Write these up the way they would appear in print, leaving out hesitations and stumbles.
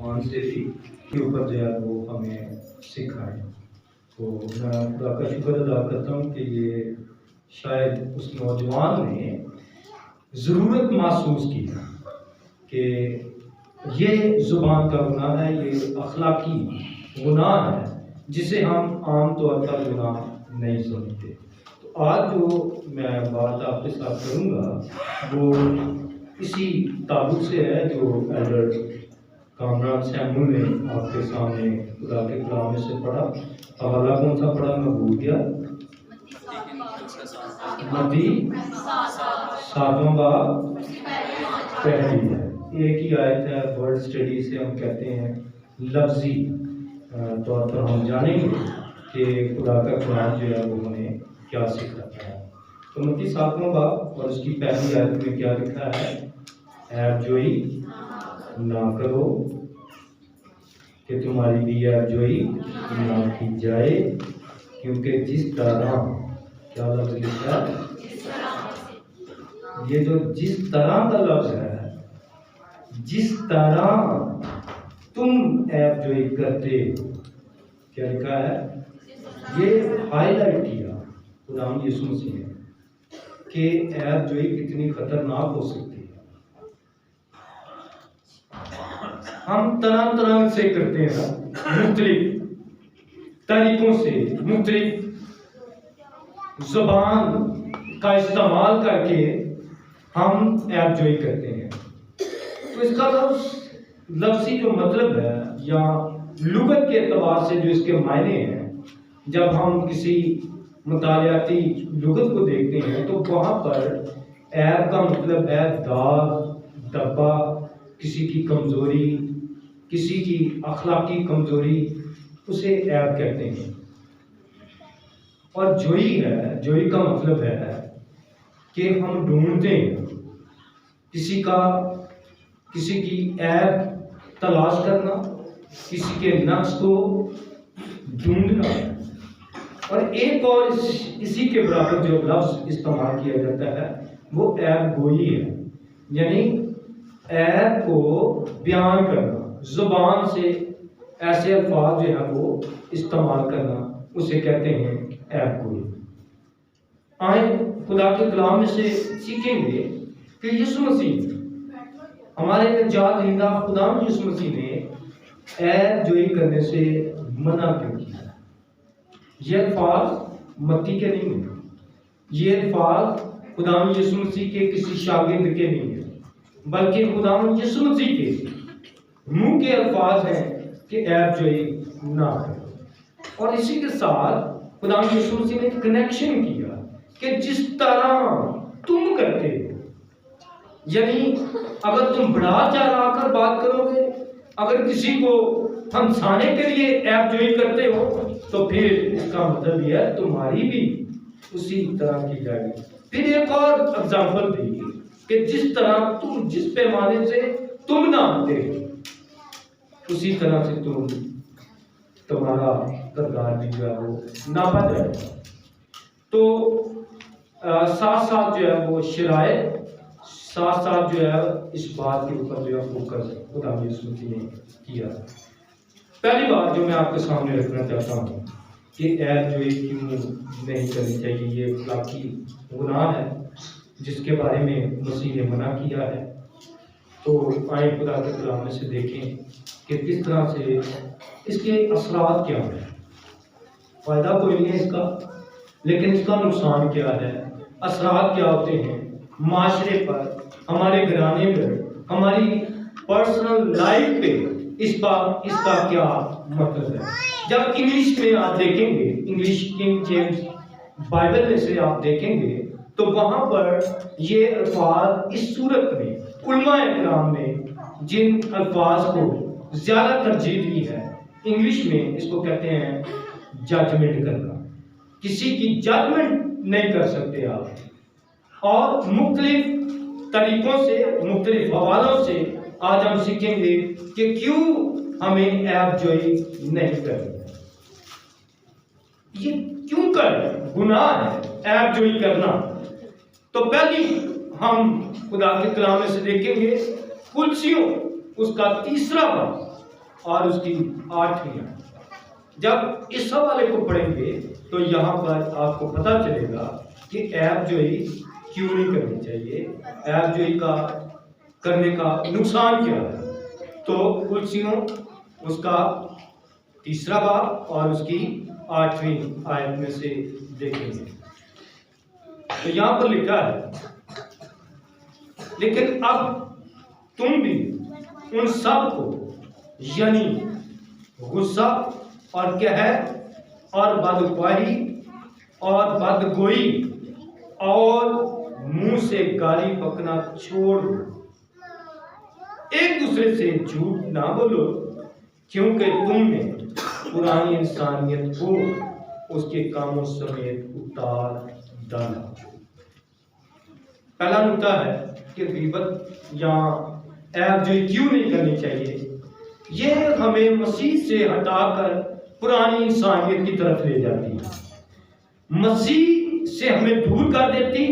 आसमान से भी के ऊपर जो है वो हमें सिखाए। तो मैं खुदा का शुक्र अदा करता हूँ कि ये शायद उस नौजवान ने ज़रूरत महसूस की कि ये ज़ुबान का गुनाह है, ये अखलाकी गुनाह है जिसे हम आम तौर पर गुनाह नहीं समझते। तो आज जो मैं बात आपके साथ करूँगा वो इसी ताल्लुक से है जो एल्डर कामरान सैमुअल ने आपके सामने खुदा के कलाम में से पढ़ा। हवाला कौन सा पढ़ा मैं भूल गया। मत्ती 7वां बाब पहली है। एक ही आयत है। वर्ड स्टडी से हम कहते हैं लफ्जी तौर पर हम जानेंगे कि खुदा का कलाम जो है वो हमें क्या सिखाता है। तो मत्ती 7वां बाब और उसकी पहली आयत में क्या लिखा है? ऐबजोई ना करो कि तुम्हारी भी ऐबजोई ना की जाए, क्योंकि जिस तरह क्या लफ्ज लिखा है, ये जो जिस तरह का लफ्ज है, जिस तरह तुम ऐबजोई करते, क्या लिखा है? ये हाईलाइट किया खुदा यीशु मसीह ने कि ऐबजोई कितनी खतरनाक हो सकती है। हम तरह तरह से करते हैं ना, मुख्तलिफ तरीकों से, मुख्तलिफ ज़ुबान का इस्तेमाल करके हम ऐबजोई करते हैं। तो इसका लफ्ज़ी जो मतलब है या लुगत के एतबार से जो इसके मायने हैं, जब हम किसी मुतालियाती लुगत को देखते हैं तो वहाँ पर ऐब का मतलब है दाग, धब्बा, किसी की कमज़ोरी, किसी की अखलाकी कमज़ोरी, उसे ऐब कहते हैं। और जोई है, जोई का मतलब है कि हम ढूंढते हैं किसी की ऐब तलाश करना, किसी के नक्श को ढूंढना। और एक और इसी के बराबर जो लफ्ज़ इस्तेमाल किया जाता है वो ऐब गोई है, यानी ऐब को बयान करना, ज़ुबान से ऐसे अल्फाज जो है वो इस्तेमाल करना, उसे कहते हैं ऐब गोई। आए खुदा के कलाम में से सीखेंगे कि यीशु मसीह हमारे निजात दहिंदा खुदा यीशु मसीह ने ऐबजोई करने से मना क्यों किया। ये अल्फाज मत्ती के नहीं है, ये अल्फाज खुदा यीशु मसीह के किसी शागिर्द के नहीं है, बल्कि खुदा यीशु मसीह के मुंह के अल्फाज हैं कि ऐबजोई ना करो। और इसी के साथ खुदा यीशु मसीह ने कनेक्शन किया कि जिस तरह तुम करते हो, यानी अगर तुम बढ़ा चढ़ा कर बात करोगे, अगर किसी को हंसाने के लिए ऐबजोई करते हो, तो फिर इसका मतलब यह है तुम्हारी भी उसी तरह की जाएगी। फिर एक और एग्जाम्पल दी कि जिस तरह तुम, जिस पैमाने से तुम नापते हो, उसी तरह से तुम्हारा किरदार भी जो है वो नापा जाएगा। तो साथ साथ जो है वो शरायत, साथ साथ जो है इस बात के ऊपर जो है फोकस खुदा यीशु मसीह ने किया। पहली बात जो मैं आपके सामने रखना चाहता हूँ कि ऐबजोई क्यों नहीं करनी चाहिए। ये अखलाकी गुनाह है जिसके बारे में मसीह ने मना किया है। तो आए खुदा के कलाम में से देखें कि किस तरह से इसके असरात क्या हैं। फ़ायदा कोई नहीं है इसका, लेकिन इसका नुकसान क्या है, असरात क्या होते हैं माशरे पर, हमारे घराने पर, हमारी पर्सनल लाइफ पे, इसका क्या मतलब है। जब इंग्लिश में आप देखेंगे, इंग्लिश किंग जेम्स बाइबल में से आप देखेंगे तो वहां पर ये अल्फाज इस सूरत में उलमाए किराम ने जिन अल्फाज को ज्यादा तरजीह दी है, इंग्लिश में इसको कहते हैं जजमेंट करना। किसी की जजमेंट नहीं कर सकते आप। और मुख्तलिफ तरीकों से, मुख्तलिफ हवालों से आज हम सीखेंगे कि क्यों हमें ऐबजोई नहीं करनी। ये क्यों कर गुनाह है ऐबजोई करना। तो पहली हम खुदा के कलाम में से देखेंगे कुलसियों उसका 3 बाब और उसकी 8वीं आयत। जब इस हवाले को पढ़ेंगे तो यहाँ पर आपको पता चलेगा कि ऐबजोई क्यों नहीं करनी चाहिए, ऐबजोई का करने का नुकसान क्या है। तो कुलसियों उसका 3रा बाब और उसकी 8वीं आयत में से देखेंगे। तो यहाँ पर लिखा है, लेकिन अब तुम भी उन सब को यानी गुस्सा और कहर और बदख्वाही और बदगोई और मुंह से गाली बकना छोड़ दो। एक दूसरे से झूठ ना बोलो, क्योंकि तुमने पुरानी इंसानियत को उसके कामों समेत उतार डाला। पहला नुकता है कि गीबत या ऐबजोई क्यों नहीं करनी चाहिए। ये हमें मसीह से हटाकर पुरानी इंसानियत की तरफ ले जाती है, मसीह से हमें दूर कर देती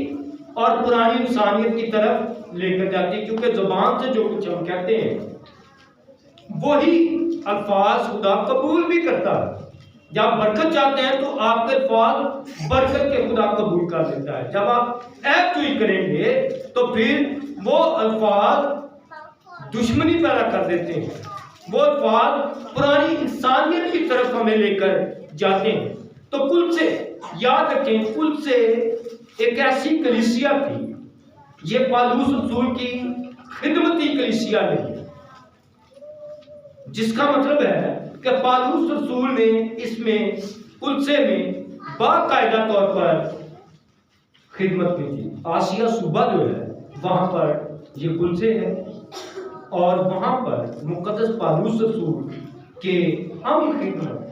और पुरानी इंसानियत की तरफ लेकर जाती। क्योंकि जुबान से जो कुछ हम कहते हैं वही अल्फाज खुदा कबूल भी करता है। जब बरकत चाहते हैं तो आपके अल्फाज बरकत के खुदा कबूल कर देता है। जब आप ऐबजोई करेंगे तो फिर वो अल्फाज दुश्मनी पैदा कर देते हैं, वो अल्फाज पुरानी इंसानियत की तरफ हमें लेकर जाते हैं। तो कुल से याद रखें, कुल से एक ऐसी कलीसिया थी, ये पौलुस रसूल की खिदमती कलीसिया नहीं है, जिसका मतलब है कि पौलुस रसूल ने इसमें कुलसे में बाकायदा तौर पर खिदमत में की। आसिया सूबा जो है वहां पर ये कुलसे है और वहां पर मुकद्दस पौलुस रसूल के हम खिदमत।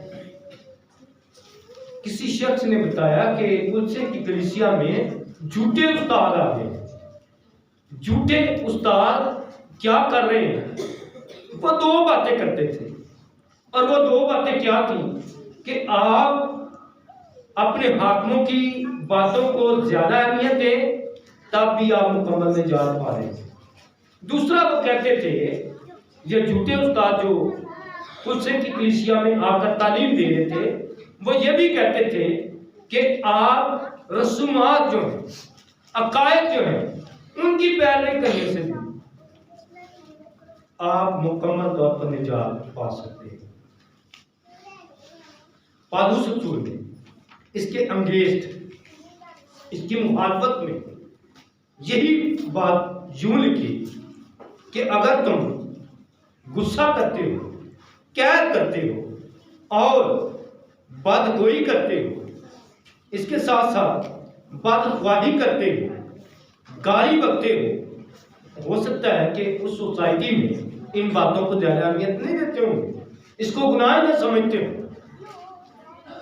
किसी शख्स ने बताया कि कुलसे की कलीसिया में झूठे उस्ताद आ गए। झूठे उस्ताद क्या कर रहे हैं? वो 2 बातें करते थे और वो 2 बातें क्या थी कि आप अपने हाकिमों की बातों को ज्यादा अहमियत दें, तब भी आप मुकम्मल निजात पा रहे हैं। दूसरा वो कहते थे, ये झूठे उस्ताद जो कुलसे की कलीसिया में आकर तालीम दे रहे थे, वो ये भी कहते थे कि आप रसूमात जो है, अकायद जो है, उनकी पैरवी करने से भी आप मुकम्मल तौर पर निजात पा सकते हैं। पौलुस रसूल ने इसके अंगेस्ट, इसकी मुखालफत में यही बात यूं लिखी कि अगर तुम गुस्सा करते हो, कैद करते हो और बदगोई करते हो, इसके साथ साथ बदख्वाही करते हो, गाली बकते हो सकता है कि उस सोसाइटी में इन बातों को ज्यादा अहमियत नहीं देते होंगे, इसको गुनाह न समझते हो।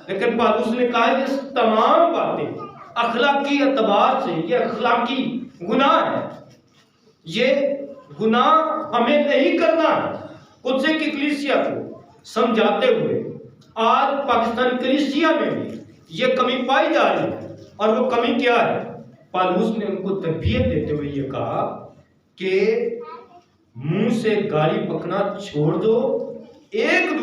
लेकिन पौलुस ने कहा ये तमाम बातें अखलाकी एतबार से ये अखलाकी गुनाह है, ये गुनाह हमें नहीं करना है। कुलसे की कलीसिया को समझाते हुए आज पाकिस्तानी कलीसिया में भी ये कमी पाई जा रही है। और वो कमी क्या है? पौलुस ने उनको तरबियत देते हुए ये कहा कि मुंह से गाली बकना छोड़ दो, एक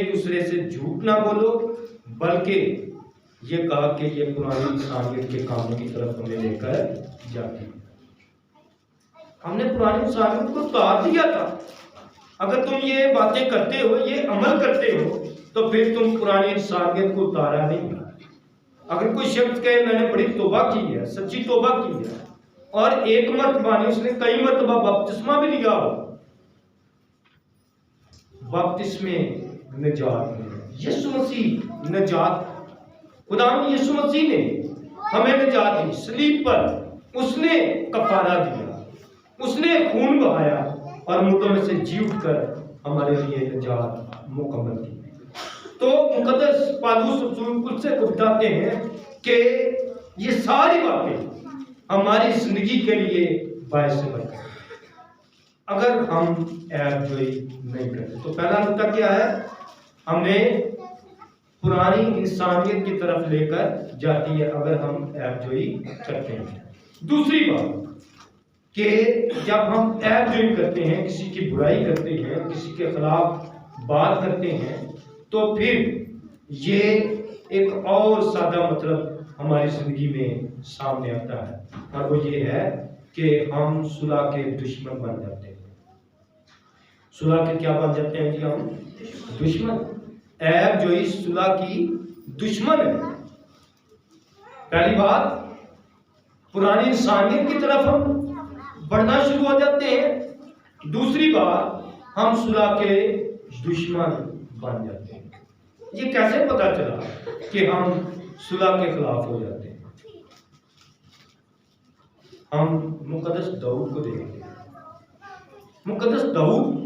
दूसरे से झूठ ना बोलो, बल्कि ये कहा कि ये पुरानी इंसानियत के कामों की तरफ हमें लेकर जाती है। हमने पुरानी इंसानियत को उतार दिया था। अगर तुम ये बातें करते हो, ये अमल करते हो, तो फिर तुम पुरानी इंसानियत को उतारा नहीं। अगर कोई शख्स कहे मैंने बड़ी तौबा की है, सच्ची तौबा की है, और एक मर्तबा नहीं उसने कई मर्तबा बपतिस्मा भी लिया हो, बपतिस्मे निजात है। यीशु मसीह निजात, खुदा यीशु मसीह ने हमें निजात दी सलीब पर, उसने कफारा दिया, उसने खून बहाया और मुर्दों में से जी उठकर हमारे लिए निजात मुकम्मल की। तो मुकद्दस पौलुस रसूल कुलसे को बताते हैं कि ये सारी बातें हमारी जिंदगी के लिए बायस बरकत है अगर हम ऐबजोई नहीं करते। तो पहला नुकता क्या है? हमें पुरानी इंसानियत की तरफ लेकर जाती है अगर हम ऐबजोई करते हैं। दूसरी बात, कि जब हम ऐब करते हैं, किसी की बुराई करते हैं, किसी के खिलाफ बात करते हैं, तो फिर ये एक और सादा मतलब हमारी जिंदगी में सामने आता है, और वो ये है कि हम सुलह के दुश्मन बन जाते हैं। सुलह के क्या बन जाते हैं जी? हम दुश्मन। ऐब जो इस सुलह की दुश्मन है। पहली बात, पुरानी इंसानियत की तरफ हम बढ़ना शुरू हो जाते हैं। दूसरी बात, हम सुलह के दुश्मन बन जाते हैं। ये कैसे पता चला कि हम सुलह के खिलाफ हो जाते हैं? हम मुकद्दस दाऊद को देखेंगे। मुकद्दस दाऊद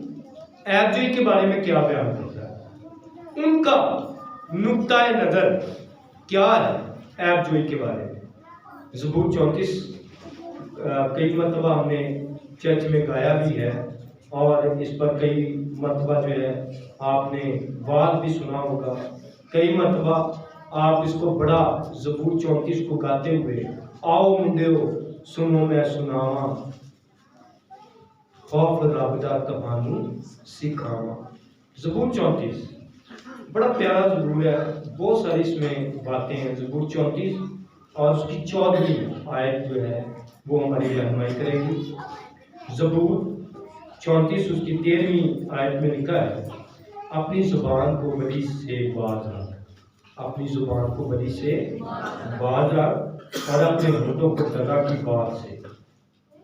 ऐबजोई के बारे में क्या बयान करता है? उनका नुक्ता नजर क्या है ऐबजोई के बारे में? ज़बूर 34 कई मरतबा हमने चर्च में गाया भी है, और इस पर कई मरतबा जो है आपने वाद भी सुना होगा। कई मरतबा आप इसको बड़ा ज़बूर 34 को गाते हुए, आओ मुंडेओ सुनो मैं सुनावा, खौफ रब दा कहानू सिखावा। ज़बूर 34 बड़ा प्यारा ज़बूर है, बहुत सारी इसमें बातें हैं। ज़बूर 34 और उसकी 14वीं आयत जो है वो हमारी रहनुमाई करेगी। ज़बूर 34 उसकी 13वीं आयत में लिखा है, अपनी ज़ुबान को बड़ी से बाज रख, अपनी ज़ुबान को बड़ी से बाज रख, और अपने होठों को दगा की बात से।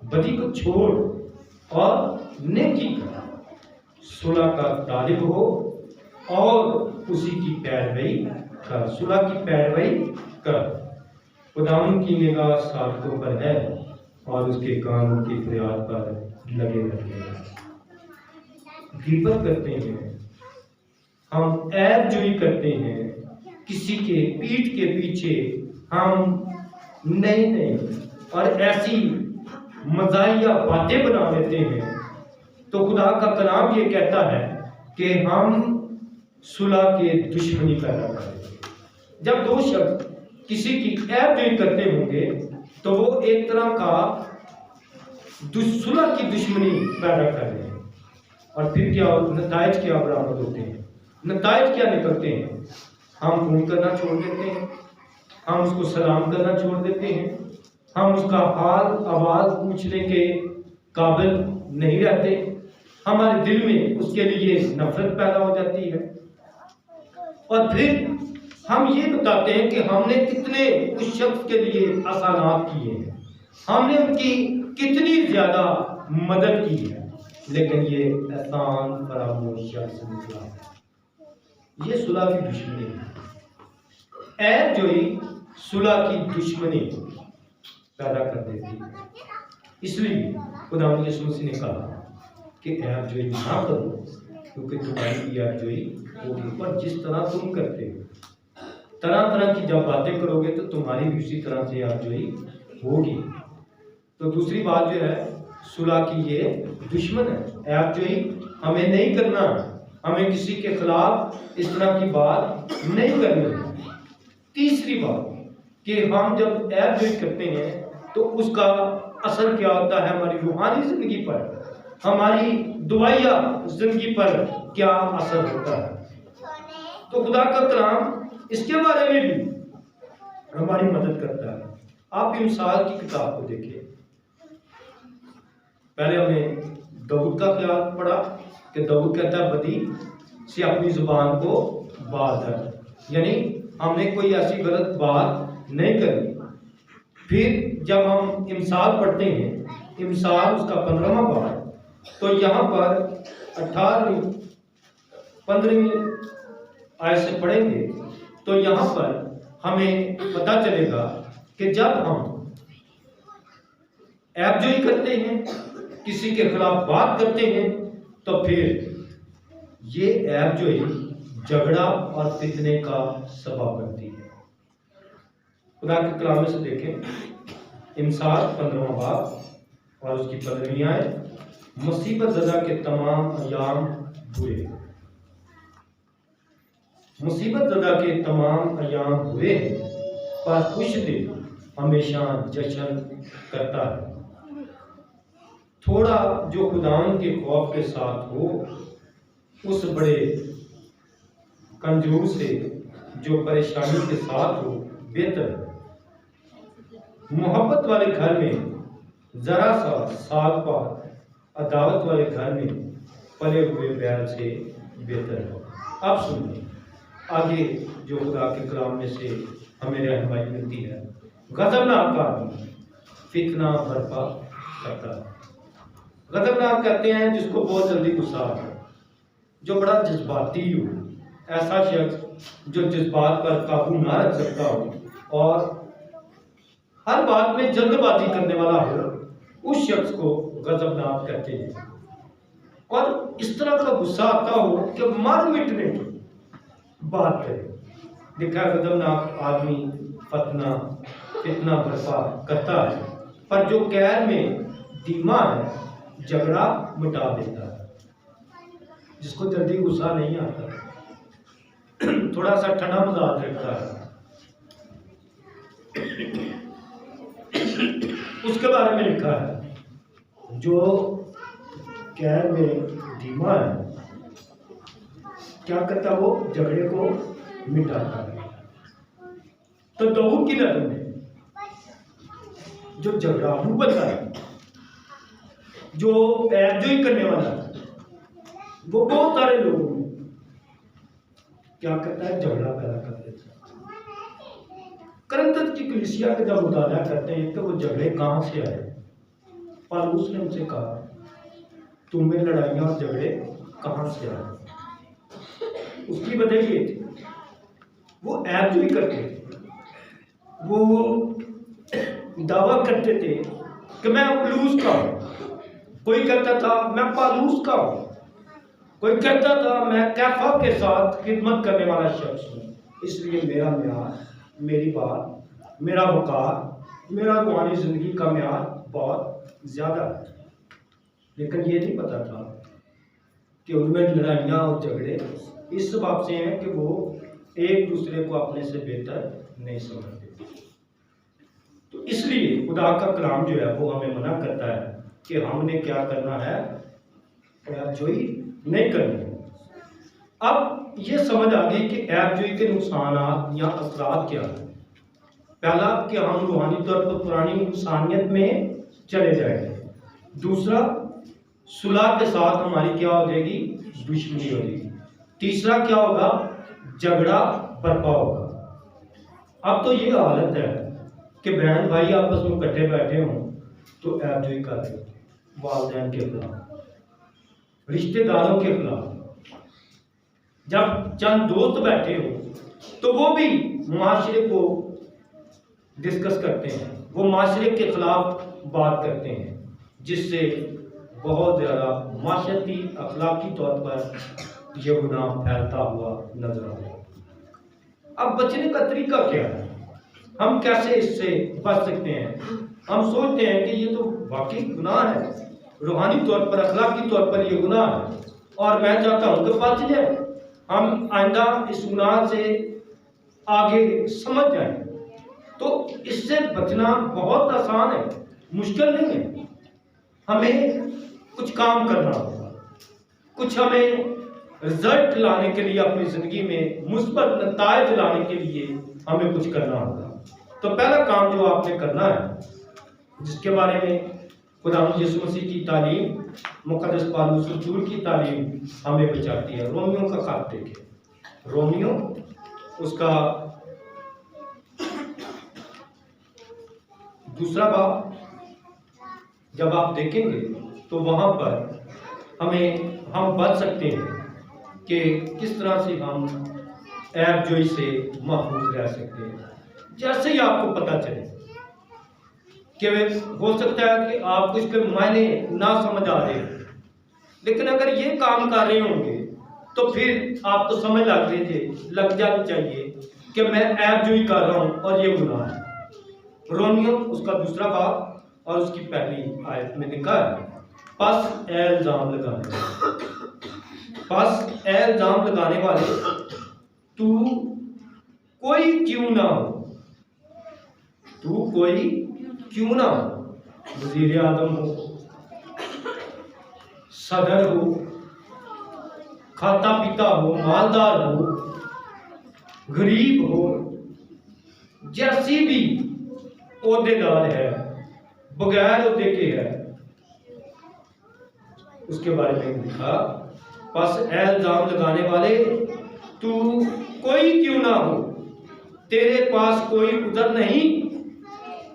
बदी को छोड़ और नेकी कर, सुलह का तालिब हो और उसी की पैरवी कर। सुलह की पैरवी कर। खुदावंद की निगाह साबितों पर है और उसके कानों की फरियाद पर लगे रहते हैं। गिबत करते हैं, हम ऐबजोई करते हैं, किसी के पीठ के पीछे हम नई और ऐसी मज़ाहिया बातें बना लेते हैं, तो खुदा का कलाम ये कहता है कि हम सुलह के दुश्मनी पैदा करेंगे। जब दो शख्स किसी की ऐबजोई करते होंगे तो वो एक तरह का सुलह की दुश्मनी पैदा कर रहे हैं, और फिर क्या नताइज क्या बरामद होते हैं? नताइज क्या निकलते हैं? हम फोन करना छोड़ देते हैं, हम उसको सलाम करना छोड़ देते हैं, हम उसका हाल आवाज पूछने के काबिल नहीं रहते, हमारे दिल में उसके लिए नफरत पैदा हो जाती है, और फिर हम ये बताते हैं कि हमने कितने उस शख्स के लिए आसानात किए हैं, हमने उनकी कितनी ज्यादा मदद की है, लेकिन ये एहसान फरामोश शख्स निकला। ये सुलह की दुश्मनी है। ऐबजोई सुलह की दुश्मनी पैदा कर देती है। इसलिए खुदावंद यीशु मसीह ने कहा कि ऐबजोई ना करो, क्योंकि तुम्हारी ऐबजोई होगी। पर जिस तरह तुम करते हो, तरह तरह की जब बातें करोगे, तो तुम्हारी भी उसी तरह से ऐबजोई होगी। तो दूसरी बात जो है, सुलह की ये दुश्मन है। ऐबजोई हमें नहीं करना, हमें किसी के खिलाफ इस तरह की बात नहीं करनी। तीसरी बात कि हम जब ऐबजोई करते हैं तो उसका असर क्या होता है हमारी रूहानी जिंदगी पर, हमारी दुआया जिंदगी पर क्या असर होता है। तो खुदा का कलाम इसके बारे में भी हमारी मदद करता है। आप मिसाल की किताब को देखिए। पहले हमने दाऊद का ख्याल पढ़ा कि दाऊद कहता है बदी से अपनी जुबान को बाज रख, यानी हमने कोई ऐसी गलत बात नहीं करी। फिर जब हम इमसाल पढ़ते हैं, इमसाल उसका 15वां बाब, तो यहाँ पर 18वीं 15वीं आयत से पढ़ेंगे तो यहाँ पर हमें पता चलेगा कि जब हम ऐबजोई करते हैं, किसी के खिलाफ बात करते हैं, तो फिर ये ऐबजोई झगड़ा और फितने का सबब बनती है। खुदा के कलाम में से देखें, इमसाल 15वां बाब और उसकी 15वीं आयत, मुसीबत ज़दा के तमाम अयाम हुए, मुसीबत ज़दा के तमाम अयाम हुए हैं, पर खुश दिल हमेशा जश्न करता है। थोड़ा जो खुदावन के खौफ के साथ हो, उस बड़े कंजूस से जो परेशानी के साथ हो, बेहतर है। मोहब्बत वाले घर में जरा सा साग पात अदावत वाले घर में पले हुए बैल से बेहतर है। अब सुनिए आगे जो खुदा के कलाम में से हमें रहनुमाई मिलती है। गजबनाक आदमी फितना बर्पा करता है। गजबनाक कहते हैं जिसको बहुत जल्दी गुस्सा आता है, जो बड़ा जज्बाती हो, ऐसा शख्स जो जज्बात पर काबू ना रख सकता हो और हर बात में जल्दबाजी करने वाला हो, उस शख्स को गजबनाक कहते हैं। और इस तरह का गुस्सा आता हो कि मर मिटने की बात करे। देखा गजबनाक आदमी फितना बर्पा करता है, पर जो कैर में धीमा है झगड़ा मिटा देता है। जिसको जल्दी गुस्सा नहीं आता, थोड़ा सा ठंडा मिजाज रखता है, उसके बारे में लिखा है जो कैर में धीमा है क्या करता, वो झगड़े को मिटाता है। तो दाऊद की नजर में जो झगड़ालू बनता है, जो पैरजोई करने वाला है, वो बहुत सारे लोगों में क्या करता है, झगड़ा पैदा कर देता है। करंथस की कलीसिया का जब मुताला करते हैं तो वो झगड़े कहां से आए, पौलुस ने उनसे कहा तुम्हें लड़ाइयां और झगड़े कहां से आए। उसकी वजह ये थी वो ऐबजोई करते थे, वो दावा करते थे कि मैं पौलुस का हूं, कोई कहता था मैं पौलुस का हूं, कोई कहता था मैं कैफा के साथ खिदमत करने वाला शख्स हूं, इसलिए मेरा म्यार, मेरी बात, मेरा वकार, मेरा रूहानी जिंदगी का म्यार बहुत ज्यादा है। लेकिन ये नहीं पता था कि उनमें लड़ाइयाँ और झगड़े इस बात से हैं कि वो एक दूसरे को अपने से बेहतर नहीं समझते। तो इसलिए खुदा का कलाम जो है वो हमें मना करता है कि हमने क्या करना है, ऐबजोई नहीं करनी है। अब ये समझ आ गई कि ऐबजोई के नुकसान या असरात क्या है। पहला कि हम रूहानी तौर पर पुरानी इंसानियत में चले जाएंगे। दूसरा, सुलह के साथ हमारी क्या हो जाएगी, दुश्मनी हो जाएगी। तीसरा क्या होगा, झगड़ा बर्पा होगा। अब तो ये हालत है कि बहन भाई आपस में इकट्ठे बैठे हों तो ऐबजोई कर रहे होते, वालिदैन के खिलाफ, रिश्तेदारों के खिलाफ। जब चंद दोस्त बैठे हो तो वो भी माशरे को डिस्कस करते हैं, वो माशरे के खिलाफ बात करते हैं, जिससे बहुत ज़्यादा माशरती अखलाकी तौर पर यह गुनाह फैलता हुआ नजर आता है। अब बचने का तरीका क्या है, हम कैसे इससे बच सकते हैं। हम सोचते हैं कि ये तो वाकई गुनाह है, रूहानी तौर पर अखलाकी तौर पर यह गुनाह है और मैं चाहता हूँ कि बच जाए, हम आइंदा इस गुनाह से आगे समझ जाएं। तो इससे बचना बहुत आसान है, मुश्किल नहीं है। हमें कुछ काम करना होगा, कुछ हमें रिजल्ट लाने के लिए, अपनी जिंदगी में मुस्बत नतायज लाने के लिए हमें कुछ करना होगा। तो पहला काम जो आपने करना है, जिसके बारे में खुदा यीशु मसीह की तालीम, मुक़द्दस पौलुस रसूल की तालीम हमें बचाती है। रोमियो का खत देखें, रोमियो उसका दूसरा बाब जब आप देखेंगे तो वहां पर हम बच सकते हैं कि किस तरह से हम ऐबजोई से महफूज रह सकते हैं। जैसे ही आपको पता चले कि हो सकता है कि आपको इसके मायने ना समझ आ रहे, लेकिन अगर ये काम कर रहे होंगे तो फिर आपको समझ लग जानी चाहिए कि मैं ऐबजोई कर रहा हूँ और ये गुनाह है। रोमियो उसका दूसरा बाब और उसकी पहली आयत में लिखा है, पस ए इल्जाम लगाने वाले तू कोई क्यों ना हो, वजीर आजम हो, सदर हो, खाता पीता हो, मालदार हो, गरीब हो, जैसी भी ओहदेदार है, बगैर ओहदे के है, उसके बारे में लिखा, बस इल्जाम लगाने वाले, तू कोई क्यों ना हो, तेरे पास कोई उधर नहीं,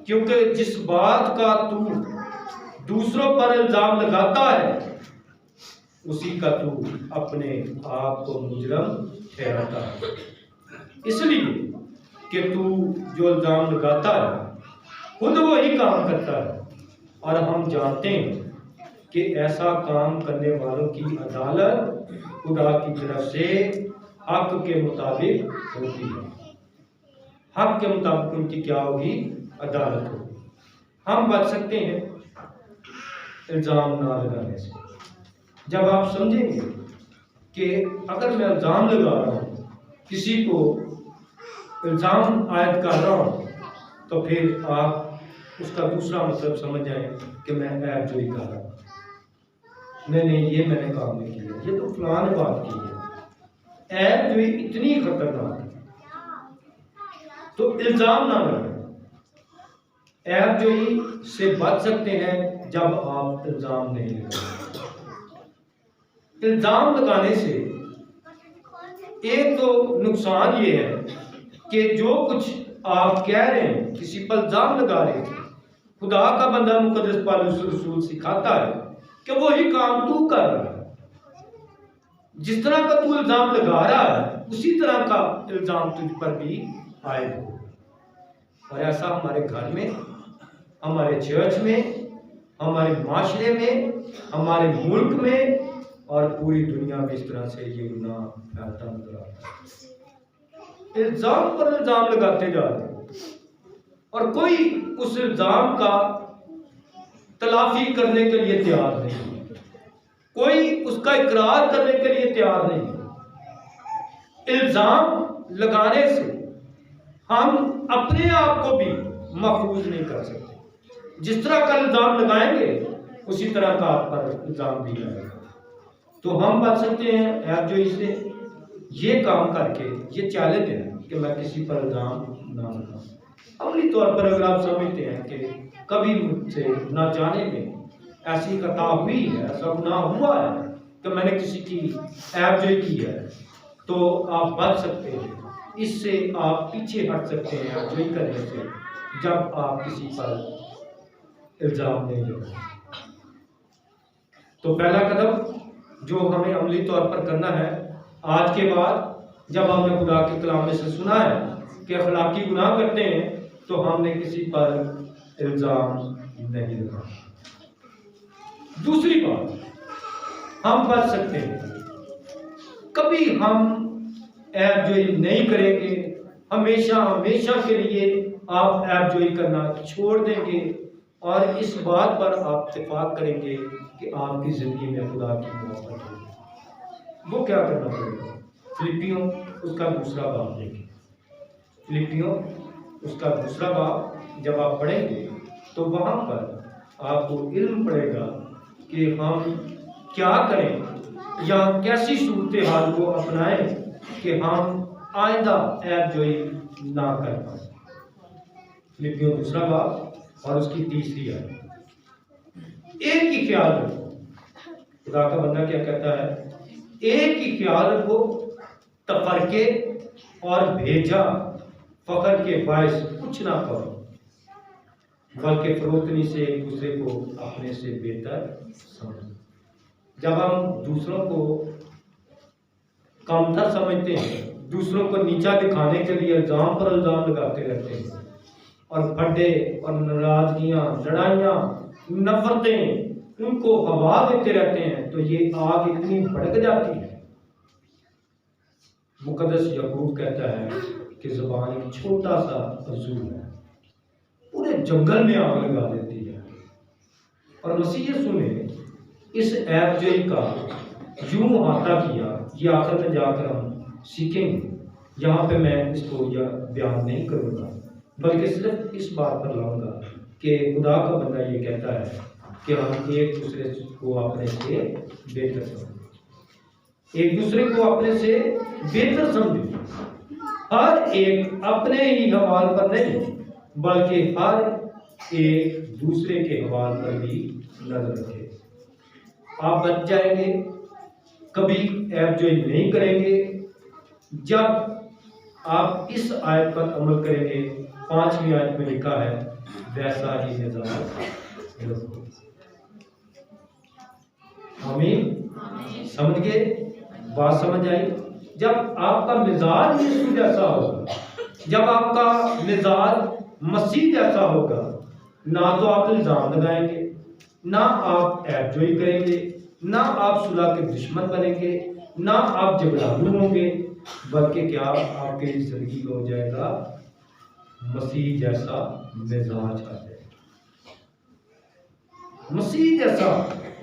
क्योंकि जिस बात का तू दूसरों पर इल्जाम लगाता है उसी का तू अपने आप को मुजरम ठहराता है। इसलिए कि तू जो इल्जाम लगाता है खुद वही काम करता है, और हम जानते हैं कि ऐसा काम करने वालों की अदालत खुदा की तरफ से हक के मुताबिक होती है। हक के मुताबिक उनकी क्या होगी? अदालत होगी। हम बच सकते हैं इल्जाम ना लगाने से। जब आप समझेंगे कि अगर मैं इल्जाम लगा रहा हूँ, किसी को इल्जाम आयद कर रहा हूँ, तो फिर आप उसका दूसरा मतलब समझ जाएं कि मैं ऐब जोई कर रहा हूँ। नहीं, ये मैंने काम नहीं किया, ये तो फलां ने बात की है। ऐब जोई इतनी खतरनाक है, तो इल्जाम ना लगाएं। ऐब जोई से बच सकते हैं जब आप इल्जाम नहीं लगाते। इल्जाम लगाने से एक तो नुकसान ये है कि जो कुछ आप कह रहे हैं, किसी पर इल्जाम लगा रहे हैं, खुदा का बंदा मुकद्दस पौलुस रसूल सिखाता है कि वही काम तू कर रहा है। जिस तरह का तू इल्जाम लगा रहा है उसी तरह का इल्जाम तुझ पर भी आए हो। और ऐसा हमारे घर में, हमारे चर्च में, हमारे माशरे में, हमारे मुल्क में और पूरी दुनिया में इस तरह से ये गुनाह फैलता नजर आता है। इल्जाम पर इल्जाम लगाते जा रहे हैं और कोई उस इल्जाम का तलाफी करने के लिए तैयार नहीं है, कोई उसका इकरार करने के लिए तैयार नहीं है। इल्जाम लगाने से हम अपने आप को भी महफूज नहीं कर सकते। जिस तरह का इल्जाम लगाएंगे उसी तरह का आप पर इल्जाम भी आएगा। तो हम बच सकते हैं ऐब जोई से ये काम करके, ये चैलेंज है कि मैं किसी पर इल्जाम ना लगाऊं। अमली तौर पर अगर आप समझते हैं कि कभी मुझसे ना जाने में ऐसी खता हुई है, ऐसा गुनाह हुआ है कि मैंने किसी की ऐब जोई की है, तो आप बच सकते हैं। इससे आप पीछे हट सकते हैं ऐब जोई करने से, जब आप किसी पर इल्जाम नहीं लगाते। तो पहला कदम जो हमें अमली तौर पर करना है, आज के बाद जब हमने खुदा के कलाम में से सुना है कि अखलाकी गुनाह करते हैं, तो हमने किसी पर इल्जाम नहीं लगाना। दूसरी बात, हम बच सकते हैं, कभी हम ऐब जोई नहीं करेंगे। हमेशा हमेशा के लिए आप ऐब जोई करना छोड़ देंगे और इस बात पर आप इत्तेफाक करेंगे कि आपकी जिंदगी में खुदा की मोहब्बत होगी। वो क्या करना पड़ेगा? फिलिपियों उसका दूसरा बाब देखें। फिलिपियों उसका दूसरा बाब जब आप पढ़ेंगे तो वहाँ पर आपको इल्म पड़ेगा कि हम क्या करें या कैसी सूरत हाल को अपनाएं कि हम आइंदा ऐब जोई ना कर पाए। फिलिपियों दूसरा बाब और उसकी तीसरी आयत। एक ही ख्याल रखो, खुदा का बंदा क्या कहता है? एक ही ख्याल रखो, तफरके और भेजा फखर के बायस कुछ ना करो, बल्कि फरोतनी से एक दूसरे को अपने से बेहतर समझो। जब हम दूसरों को कमतर समझते हैं, दूसरों को नीचा दिखाने के लिए इल्जाम पर इल्जाम लगाते रहते हैं और फड्डे और नाराजगियां, लड़ाइयां, नफरतें उनको हवा देते रहते हैं, तो ये आग इतनी भड़क जाती है। मुकद्दस याकूब कहता है कि ज़ुबान एक छोटा सा अज़ूर है, पूरे जंगल में आग लगा देती है। और मसीह सुने इस ऐब जोई का यूं अहाता किया, ये आखिर में जाकर हम सीखेंगे। यहाँ पे मैं इसको बयान नहीं करूँगा, बल्कि सिर्फ इस बात पर लाऊंगा कि खुदा का बंदा ये कहता है कि हम एक दूसरे को अपने से बेहतर समझें, एक दूसरे को अपने से बेहतर समझें। हर एक अपने ही हवाल पर नहीं, बल्कि हर एक दूसरे के हवाल पर भी नजर रखें। आप बच जाएंगे, कभी ऐबजोई नहीं करेंगे जब आप इस आयत पर अमल करेंगे। 5वीं आयत में लिखा है, वैसा ही मिजाज रखो। आमीन। समझ गए? बात समझ आई? जब आपका मिजाज यीशु जैसा होगा, जब आपका मिजाज मसीह जैसा होगा, ना तो आप इल्जाम लगाएंगे, ना आप ऐबजोई करेंगे, ना आप सुलह के दुश्मन बनेंगे, ना आप झगड़ालू होंगे, बल्कि क्या आपके जिंदगी में हो जाएगा मसीह जैसा मिजाज आ जाएगा। मसीह जैसा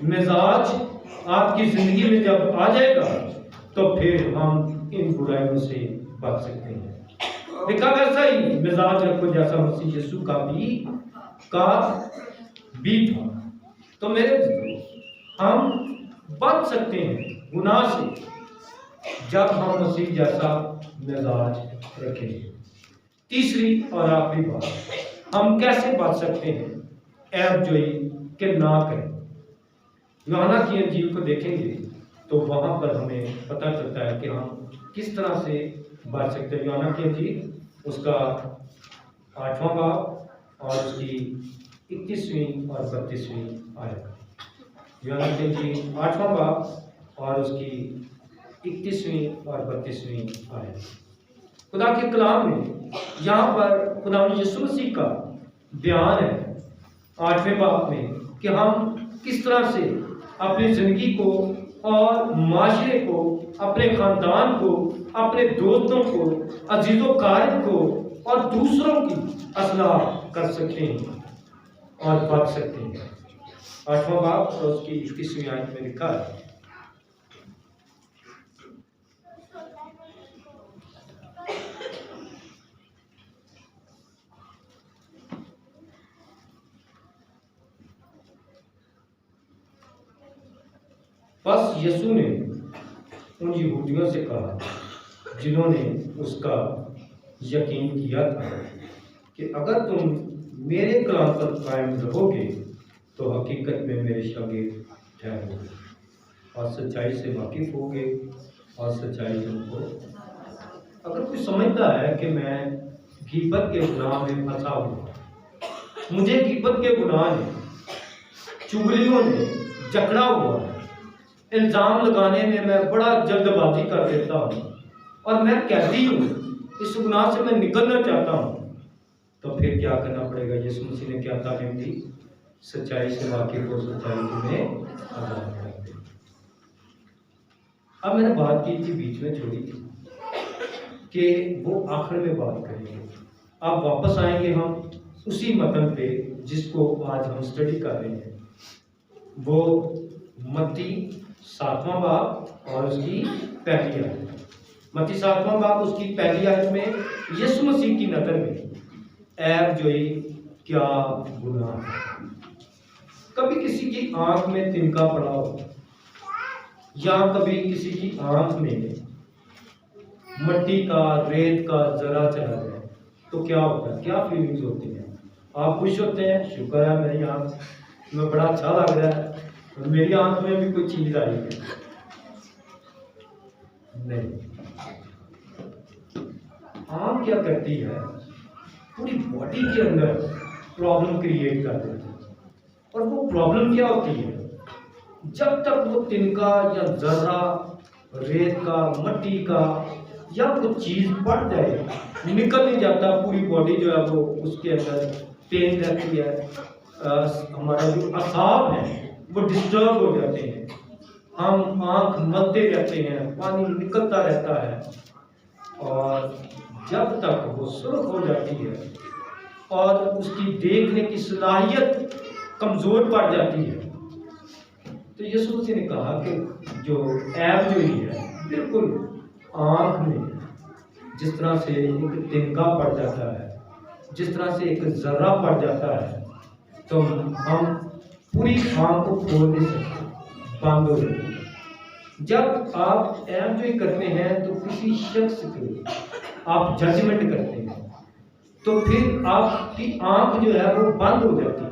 मिजाज आपकी जिंदगी में जब आ जाएगा तो फिर हम इन बुराइयों से बच सकते हैं। देखा, वैसा ही मिजाज रखो जैसा मसीह यीशु का भी था। तो मेरे हम बच सकते हैं गुनाह से जब हम मसीह जैसा मिजाज रखें। तीसरी और आखिरी बात, हम कैसे बच सकते हैं ऐबजोई के ना करें। यूहन्ना की इंजील को देखेंगे तो वहां पर हमें पता चलता है कि हम किस तरह से बच सकते हैं। यूहन्ना की इंजील उसका 8वां बाब और उसकी 21वीं और 32वीं आयत। यूहन्ना की इंजील 8वां बाब और उसकी 21वीं और 32वीं आयत। खुदा के कलाम में यहाँ पर खुदा यीशु मसीह का बयान है 8वें बाब में कि हम किस तरह से अपनी जिंदगी को और माशरे को, अपने खानदान को, अपने दोस्तों को, अजीजों कारब को और दूसरों की असलाह कर सकते हैं और बच सकते हैं। 8वां बाब और उसकी 21वीं आयत में लिखा है, बस यीशु ने उन यहूदियों से कहा जिन्होंने उसका यकीन किया था कि अगर तुम मेरे कलाम पर कायम रहोगे तो हकीकत में मेरे शागिर्द ठहरोगे और सच्चाई से वाकिफ होगे और सच्चाई तुमको। अगर कोई समझता है कि मैं गीबत के गुनाह में फंसा हुआ, मुझे गीबत के गुनाह ने, चुगलियों ने जकड़ा हुआ है, इल्जाम लगाने में मैं बड़ा जल्दबाजी कर देता हूँ और मैं कैदी हूँ, इस गुनाह से मैं निकलना चाहता हूँ, तो फिर क्या करना पड़ेगा? यीशु मसीह ने क्या तालीम दी? सच्चाई से वाकिफ हो, सच्चाई तुम्हें आजाद कर दे। अब मैंने बात की थी, बीच में छोड़ी थी कि वो आखिर में बात करेंगे। अब वापस आएंगे हम उसी मतन पे जिसको आज हम स्टडी कर रहे हैं। वो मत्ती 7वां बाब और उसकी पहली आयत। मत्ती 7वां बाब उसकी पहली आयत में यीशु मसीह की नजर में ऐबजोई क्या गुनाह है। कभी किसी की आंख में तिनका पड़ा हो या कभी किसी की आंख में मट्टी का, रेत का जरा चला जाए तो क्या होता है? क्या फीलिंग्स होती हैं? आप खुश होते हैं, शुक्र है मेरी आंख में बड़ा अच्छा लग रहा है और मेरी आंख में भी कोई चीज आई है? नहीं। आंख क्या करती है? पूरी बॉडी के अंदर प्रॉब्लम क्रिएट कर देती है। और वो प्रॉब्लम क्या होती है? जब तक वो तिनका या जर्रा रेत का, मट्टी का या कुछ चीज पड़ जाए, निकल नहीं जाता, पूरी बॉडी जो है वो उसके अंदर पेन रहती है। हमारा जो असाब है वो डिस्टर्ब हो जाते हैं, हम आंख मलते रहते हैं, पानी निकलता रहता है और जब तक वो सुर्ख हो जाती है और उसकी देखने की सलाहियत कमजोर पड़ जाती है। तो यीशु मसीह ने कहा कि जो ऐबजोई है, बिल्कुल आंख में जिस तरह से एक तिनका पड़ जाता है, जिस तरह से एक जर्रा पड़ जाता है, तो हम पूरी आंख को खोल नहीं सकते, बंद हो जाती है। जब आप एंजॉय करते हैं तो किसी शख्स के आप जजमेंट करते हैं, तो फिर आपकी आंख जो है वो बंद हो जाती है,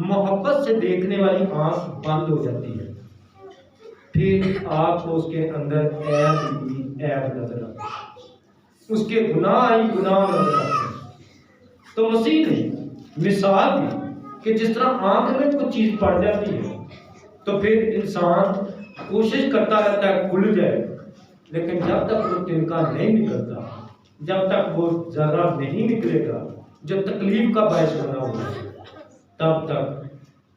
मोहब्बत से देखने वाली आंख बंद हो जाती है। फिर आपको उसके अंदर ऐब नजर आते हैं, उसके गुनाह ही गुनाह नजर आते हैं। तो मसीह ने मिसाल दी कि जिस तरह आंख में कुछ चीज पड़ जाती है तो फिर इंसान कोशिश करता रहता है खुल जाए, लेकिन जब तक वो तिनका नहीं निकलता, जब तक वो जरा नहीं निकलेगा जो तकलीफ का बायस बना हुआ है, तब तक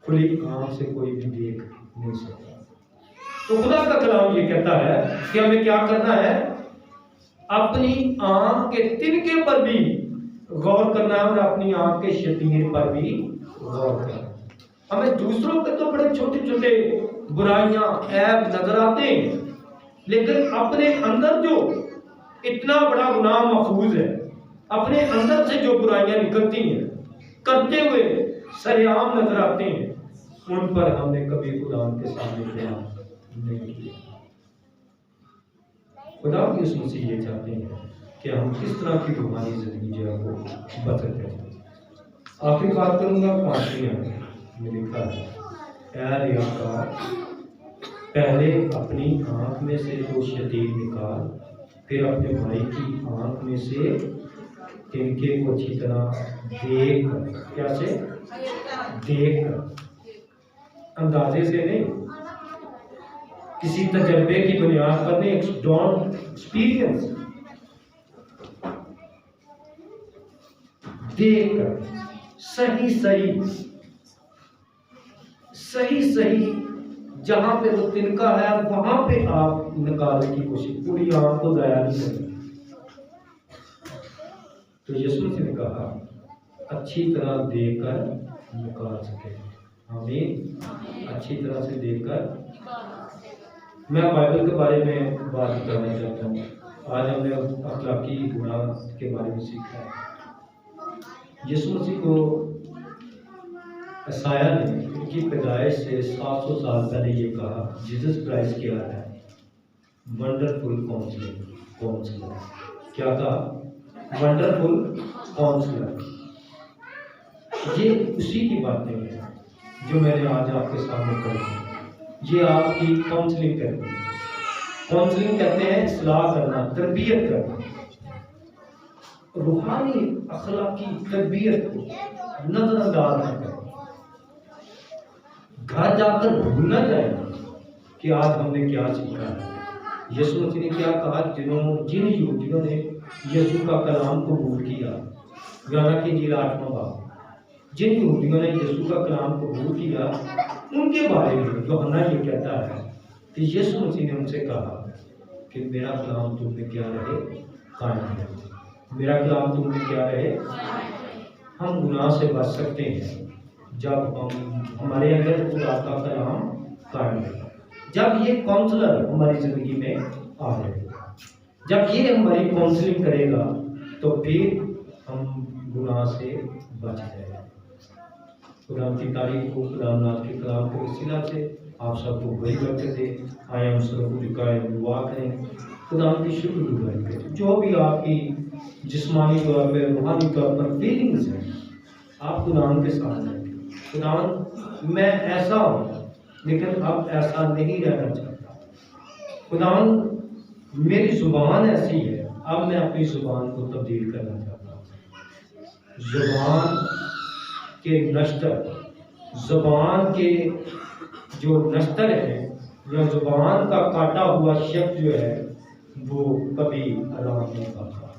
खुली आंख से कोई भी देख नहीं सकता। तो खुदा का कलाम ये कहता है कि हमें क्या करना है, अपनी आंख के तिनके पर भी गौर करना है और अपनी आंख के शतीर पर भी गौर करना है। हमें दूसरों के तो बड़े छोटे छोटे बुराइयां ऐब नजर आते हैं, लेकिन अपने अंदर जो इतना बड़ा गुनाह महफूज है, अपने अंदर से जो बुराइयां निकलती हैं करते हुए सरेआम नजर आते हैं, उन पर हमने कभी खुदा के सामने बयान नहीं किया। खुदा की उस मसीह ये चाहते हैं कि हम किस तरह की रूहानी जिंदगी जो है वो बसर करें। आखिरी बात करूंगा 5वीं आयत में लिखा है, ऐ रियाकार, पहले अपनी आंख में से जो शतीर निकाल, फिर अपने भाई की आंख में से तिनके को अच्छी तरह देख, कैसे देख, अंदाजे से नहीं, किसी तजर्बे की बुनियाद पर नहीं, डोंट एक्सपीरियंस, देख सही सही सही सही जहां पे वो तिनका है वहां पे आप निकालने की कोशिश, पूरी आंख को जाया नहीं करें। तो यीशु ने कहा अच्छी तरह देखकर निकाल सके। आमीन। अच्छी तरह से देखकर। मैं बाइबल के बारे में बात करना चाहता हूँ। आज हमने अखलाकी गुनाह के बारे में सीखा है। यीशु मसीह को यशायाह ने उनकी पैदाइश से 700 साल पहले ये कहा, जीसस क्राइस्ट क्या है, वंडरफुल काउंसलर। क्या कहा? Wonderful counsellor. ये उसी की बातें हैं जो मैंने आज आपके सामने कही। ये आपकी काउंसलिंग करनी है। काउंसलिंग कहते हैं इस्लाह करना, तरबियत करना, रूहानी अखलाकी तरबियत को नजरअंदाज न करें। घर जाकर भूल न जाए कि आज हमने क्या सीखा है। यीशु मसीह ने क्या कहा? जिन यहूदियों ने यीशु का कलाम कबूल किया, यूहन्ना की इंजील 8वां बाब, जिन यहूदियों ने यीशु का कलाम कबूल किया, उनके बारे में यूहन्ना ये कहता है कि यीशु मसीह ने उनसे कहा कि मेरा कलाम तुम में क्या रहे, कायम रहे। मेरा कलाम तुम में क्या रहे। हम गुनाह से बच सकते हैं जब हमारे अंदर खुदा का कलाम कायम रहे, जब ये काउंसलर हमारी जिंदगी में आ जाएगा, जब ये हमारी काउंसलिंग करेगा, तो फिर हम गुनाह से बच जाएंगे। खुदा की तारीफ को, खुदा के कलाम को वसीला से आप सबको बड़ी बरकत दे। आए हम सबको लिखाए दुआ करें, खुदा की शुक्रगुजारी करें। जो भी आपकी जिस्मानी तौर पर, रूहानी तौर पर फीलिंग्स हैं, आप खुदा के साथ रहें। खुदा, मैं ऐसा हूँ लेकिन अब ऐसा नहीं रहना चाहता। खुदा, मेरी जुबान ऐसी है, अब मैं अपनी जुबान को तब्दील करना चाहता हूँ। जुबान के नश्तर, जुबान के जो नश्तर है या जुबान का काटा हुआ शब्द जो है वो कभी आराम नहीं पाता।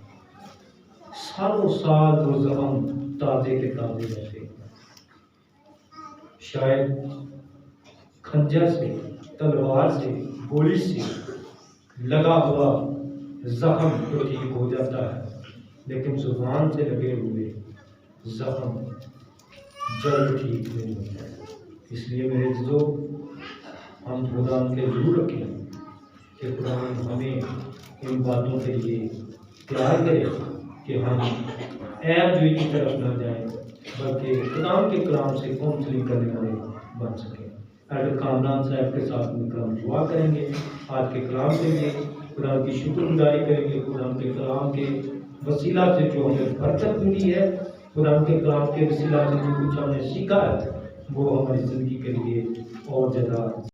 सालों साल वो जख्म ताजे के ताजे रहते। शायद खंजर से, तलवार से, गोली से लगा हुआ जख्म तो ठीक हो जाता है, लेकिन जुबान से लगे हुए जख्म जल्द ठीक नहीं होता है। इसलिए मेरे जो हम खुदा के जरूर रखें कि खुदा हमें इन बातों के लिए तैयार करें कि हम ऐब जोई की तरफ न जाएं, बल्कि खुदा के कलाम से काउंसलिंग करने वाले बन सके। एडर कामरान साहब के साथ मिलकर हम दुआ करेंगे आज के कलाम के लिए, खुदा की शुक्रगुजारी करेंगे, खुदा के कलाम के वसीला से जो हमें बरकत मिली है, खुदा के कलाम के वसीला से जो कुछ हमने सीखा है वो हमारी ज़िंदगी के लिए और ज़्यादा